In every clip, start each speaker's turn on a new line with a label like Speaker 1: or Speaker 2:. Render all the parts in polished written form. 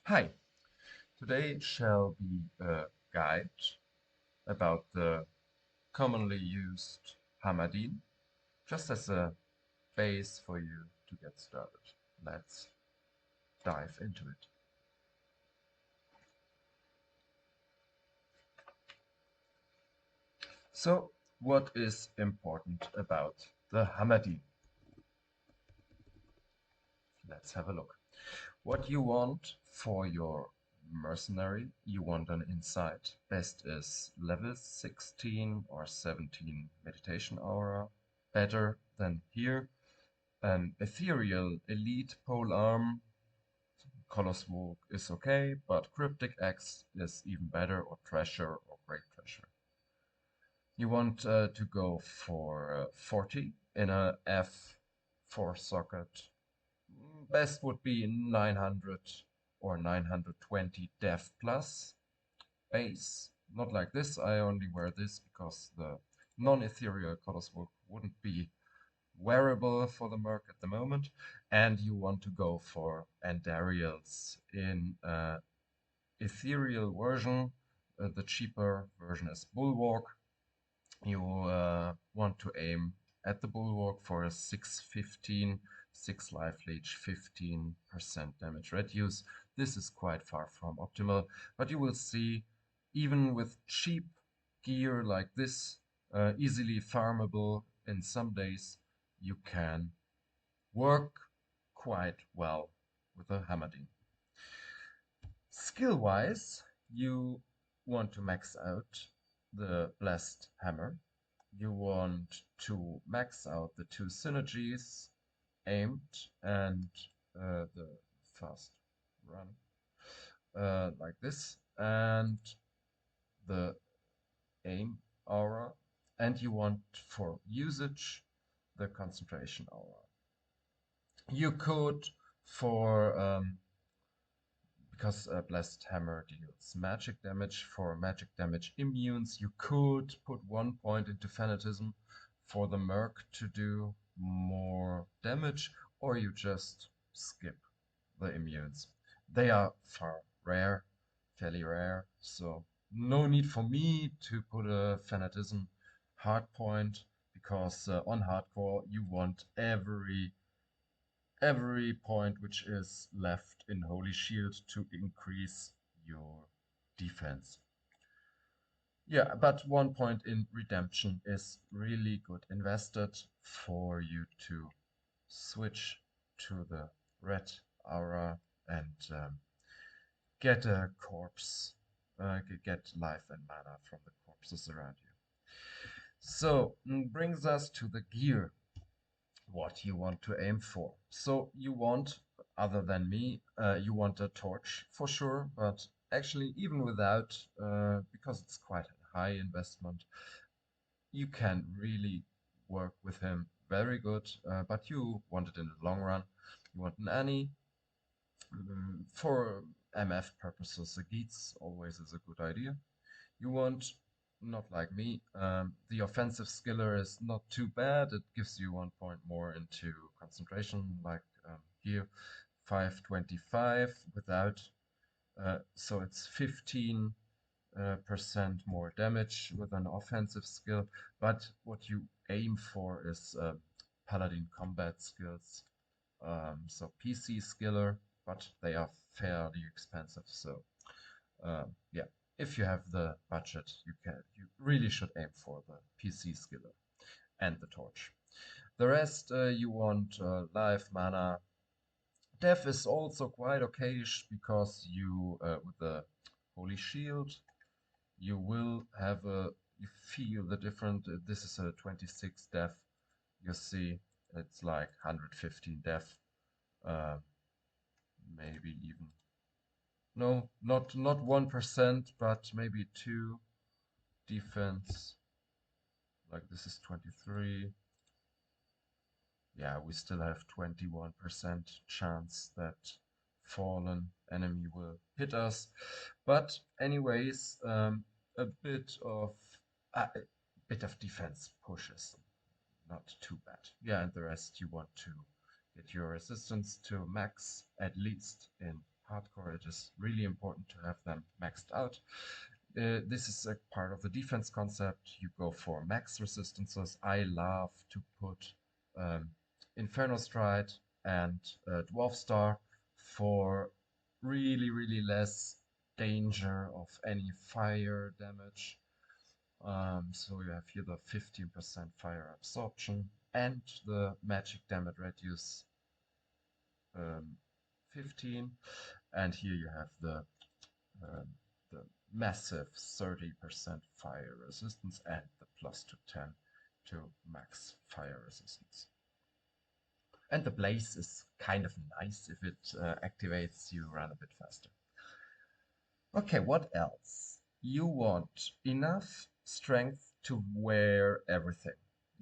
Speaker 1: Hi, today shall be a guide about the commonly used Hammerdin, just as a base for you to get started. Let's dive into it. So, what is important about the Hammerdin? Let's have a look. What you want for your mercenary, you want an insight. Best is level 16 or 17 meditation aura. Better than here. An ethereal elite pole arm, color smoke is okay, but cryptic X is even better, or treasure or great treasure. You want to go for 40 in a F4 socket. Best would be 900 or 920 def plus base. Not like this, I only wear this because the non-ethereal color smoke wouldn't be wearable for the Merc at the moment, and you want to go for Andariels in ethereal version. The cheaper version is Bulwark. You want to aim at the Bulwark for a 615, 6 life leech, 15% damage reduce. This is quite far from optimal, but you will see, even with cheap gear like this, easily farmable in some days, you can work quite well with a Hammerdin. Skill-wise, you want to max out the Blessed Hammer. You want to max out the two synergies, aimed and the fast run, like this, and the aim aura. And you want for usage the concentration aura. You could, for because Blessed Hammer deals magic damage, for magic damage immunes, you could put 1 point into Fanatism for the Merc to do more damage, or you just skip the immunes. They are fairly rare, so no need for me to put a Fanatism hardpoint, because on hardcore you want every point which is left in Holy Shield to increase your defense. Yeah, but 1 point in Redemption is really good invested for you to switch to the red aura and get a corpse, get life and mana from the corpses around you. So, brings us to the gear, what you want to aim for. So you want, other than me, you want a torch for sure, but actually even without, because it's quite a high investment, you can really work with him very good, but you want it in the long run. You want an Annie. For MF purposes, a Geats always is a good idea. You want, not like me, the offensive skiller is not too bad. It gives you 1 point more into concentration, like here, 525 without. So it's 15% more damage with an offensive skill. But what you aim for is Paladin combat skills. So PC skiller, but they are fairly expensive. So yeah, if you have the budget, you really should aim for the PC skiller and the torch. The rest, you want life, mana. Def is also quite okayish, because you with the Holy Shield, you will have you feel the different. This is a 26 def. You see, it's like 115 def, uh, maybe even, no, not 1%, but maybe 2 defense. Like this is 23. Yeah, we still have 21% chance that fallen enemy will hit us. But anyways, a bit of defense pushes, not too bad. Yeah, and the rest you want to get your resistance to max, at least in hardcore, it is really important to have them maxed out. This is a part of the defense concept. You go for max resistances. I love to put Inferno Stride and Dwarf Star for really less danger of any fire damage. So you have here the 15% fire absorption and the magic damage radius 15, and here you have um, the massive 30% fire resistance and the plus to 10 to max fire resistance. And the blaze is kind of nice. If it activates, you run a bit faster. Okay, what else? You want enough strength to wear everything.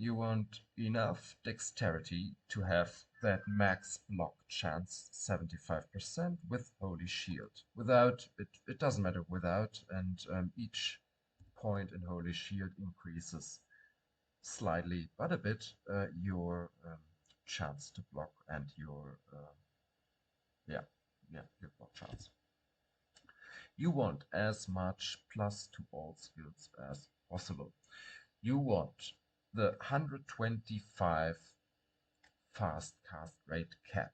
Speaker 1: You want enough dexterity to have that max block chance 75% with Holy Shield. Without, it doesn't matter without, and each point in Holy Shield increases slightly, but a bit, your chance to block and your, your block chance. You want as much plus to all skills as possible. You want the 125 fast cast rate cap.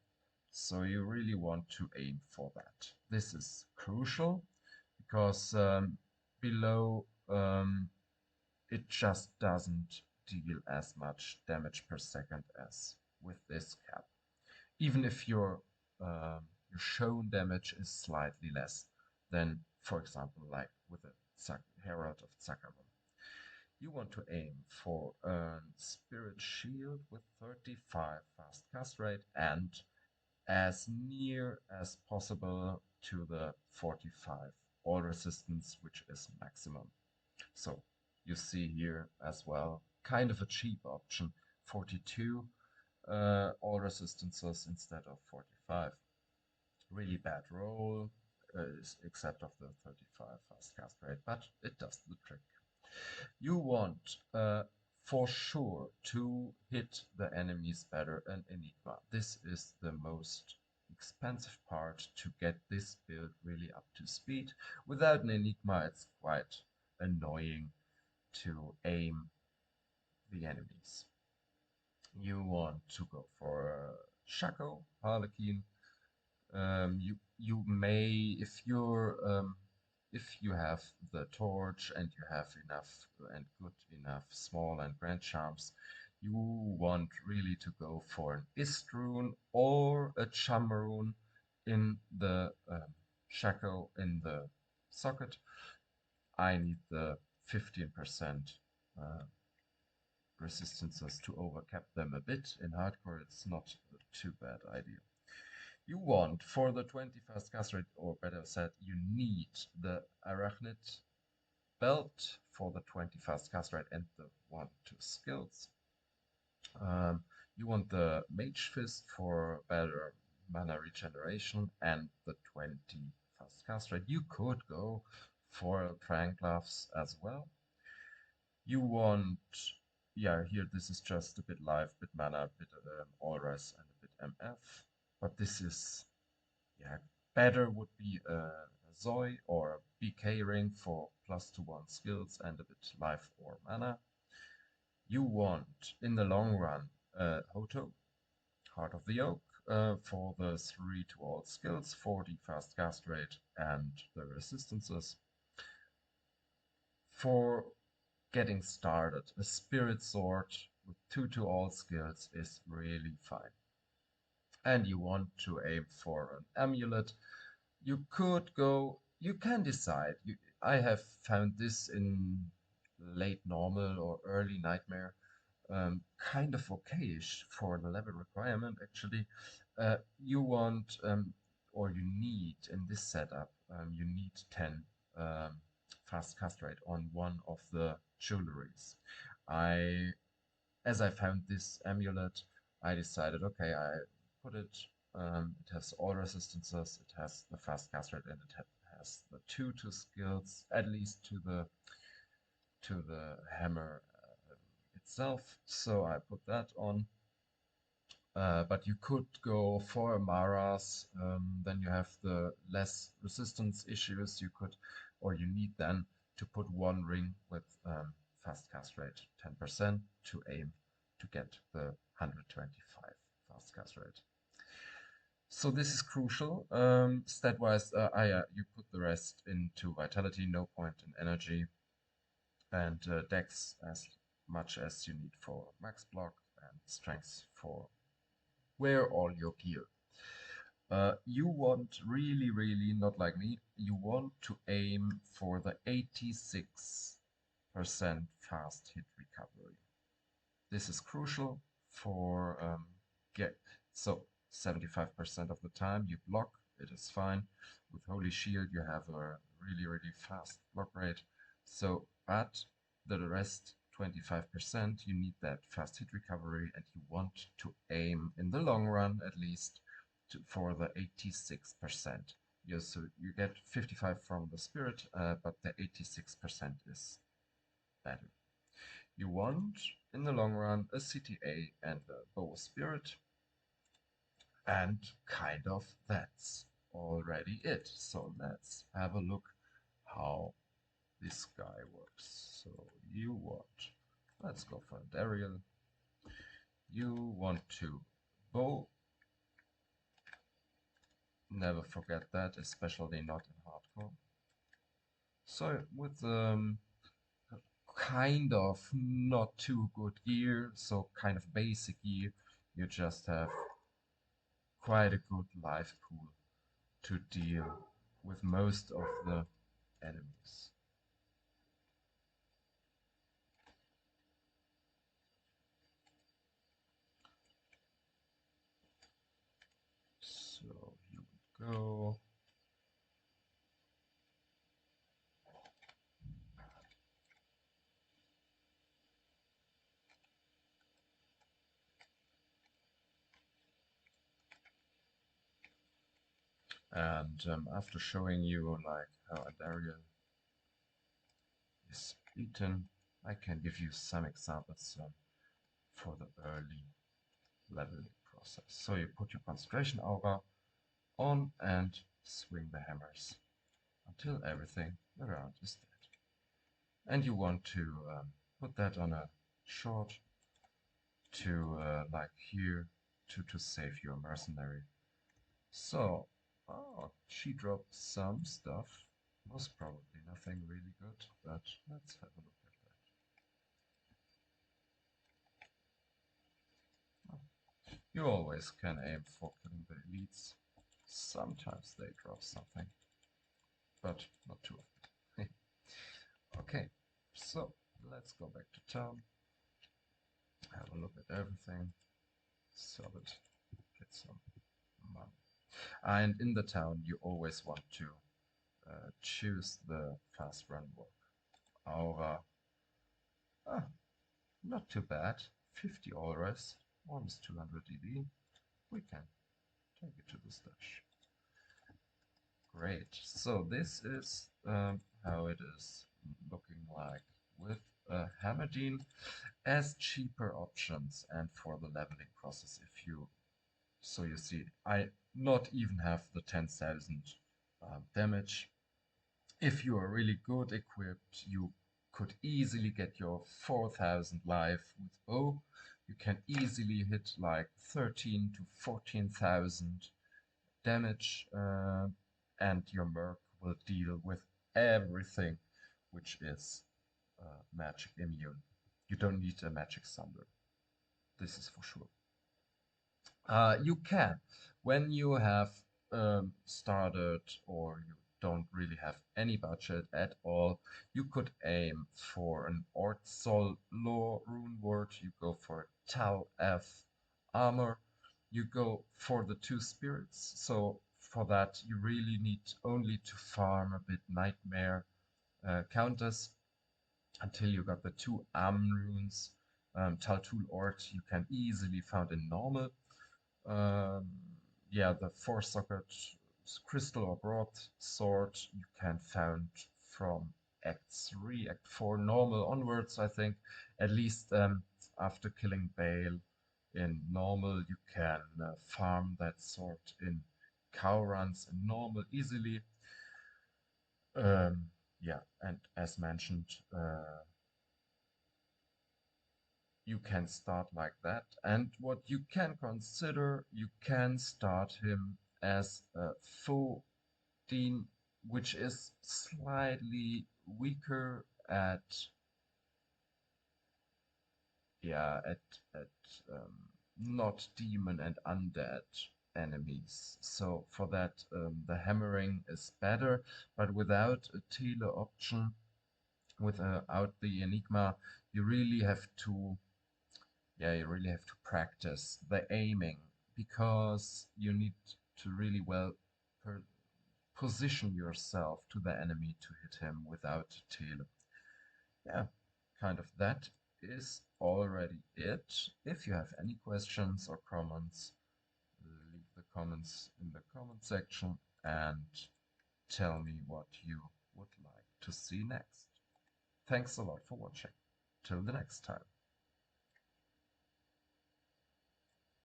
Speaker 1: So you really want to aim for that. This is crucial because below it just doesn't deal as much damage per second as with this cap. Even if your shown damage is slightly less than, for example, like with the Herald of Saccharum. You want to aim for a Spirit Shield with 35 fast cast rate and as near as possible to the 45 all resistance, which is maximum. So you see here as well, kind of a cheap option, 42 all resistances instead of 45. Really bad roll, except of the 35 fast cast rate, but it does the trick. You want for sure to hit the enemies better an Enigma. This is the most expensive part to get this build really up to speed. Without an Enigma, it's quite annoying to aim the enemies. You want to go for Shaco, Harlequin. You may, if you have the torch and you have enough and good enough small and grand charms, you want really to go for an Istrune or a Chamaroon in the Shaco in the socket. I need the 15% resistances to overcap them a bit. In hardcore, it's not a too bad idea. You want, for the 20 fast cast rate, or better said, you need the Arachnid belt for the 20 fast cast rate and the 1-2 skills. You want the Mage Fist for better mana regeneration and the 20 fast cast rate. You could go for Triangle Gloves as well. You want, yeah, here this is just a bit life, bit mana, bit Auras, and a bit MF. But this is, yeah, better would be a Zoe or a BK ring for +1 skills and a bit life or mana. You want, in the long run, Hoto, Heart of the Oak, for the 3 to all skills, 40 fast cast rate, and the resistances. For getting started, a Spirit Sword with 2 to all skills is really fine. And you want to aim for an Amulet. You could go, you can decide. I have found this in late normal or early nightmare kind of okayish for the level requirement actually. You want or you need in this setup, you need 10 fast cast rate on one of the jewelries. As I found this amulet, I decided, okay, I put it, it has all resistances, it has the fast cast rate, and it has the 2 skills, at least to the hammer itself. So I put that on, But you could go for Amaras, then you have the less resistance issues. You could, or you need then to put one ring with fast cast rate 10% to aim to get the 125 fast cast rate. So this is crucial. Stat-wise, you put the rest into Vitality, no point in Energy, and Dex as much as you need for max block, and Strength for wear all your gear. You want really, really, not like me, you want to aim for the 86% fast hit recovery. This is crucial for get so 75% of the time you block, it is fine. With Holy Shield you have a really, really fast block rate. So at the rest 25% you need that fast hit recovery, and you want to aim in the long run at least for the 86%. So you get 55 from the spirit, but the 86% is better. You want, in the long run, a CTA and a bow spirit, and kind of that's already it. So let's have a look how this guy works. So you want, let's go for Daryl. You want to bow. Never forget that, especially not in hardcore. So with kind of not too good gear, so kind of basic gear, you just have quite a good life pool to deal with most of the enemies. So here we go. And after showing you like how Adariel is beaten, I can give you some examples for the early leveling process. So you put your concentration aura on and swing the hammers until everything around is dead. And you want to put that on a short to like here to save your mercenary. So she dropped some stuff, most probably nothing really good, but let's have a look at that. Oh, you always can aim for killing the elites. Sometimes they drop something, but not too often. Okay, so let's go back to town, have a look at everything, sell it, get some money. And in the town, you always want to choose the fast run work. Aura, not too bad, 50 auras, almost 200 EV. We can take it to the stash. Great, so this is how it is looking like with Hammerdin as cheaper options, and for the leveling process. If you, so you see, I not even have the 10,000 damage. If you are really good equipped, you could easily get your 4,000 life with bow. You can easily hit like 13 to 14,000 damage, and your Merc will deal with everything which is magic immune. You don't need a magic thunder. This is for sure. You can, when you have started or you don't really have any budget at all, you could aim for an Ortsol Lore rune word, you go for Tal F armor, you go for the 2 spirits. So for that you really need only to farm a bit nightmare counters until you got the 2 runes. Taltul Ort you can easily found in normal. Um, yeah, the 4-socket crystal or broadsword you can found from Act 3, Act 4 normal onwards, I think. At least after killing Baal in normal. You can farm that sort in cow runs in normal easily. Yeah, and as mentioned, you can start like that. And what you can consider, you can start him as a 14, which is slightly weaker at, yeah, at not demon and undead enemies. So for that, the hammering is better, but without a tele option, without the Enigma, you really have to, yeah, you really have to practice the aiming because you need to really well position yourself to the enemy to hit him without tele. Yeah, kind of that is already it. If you have any questions or comments, leave the comments in the comment section and tell me what you would like to see next. Thanks a lot for watching. Till the next time.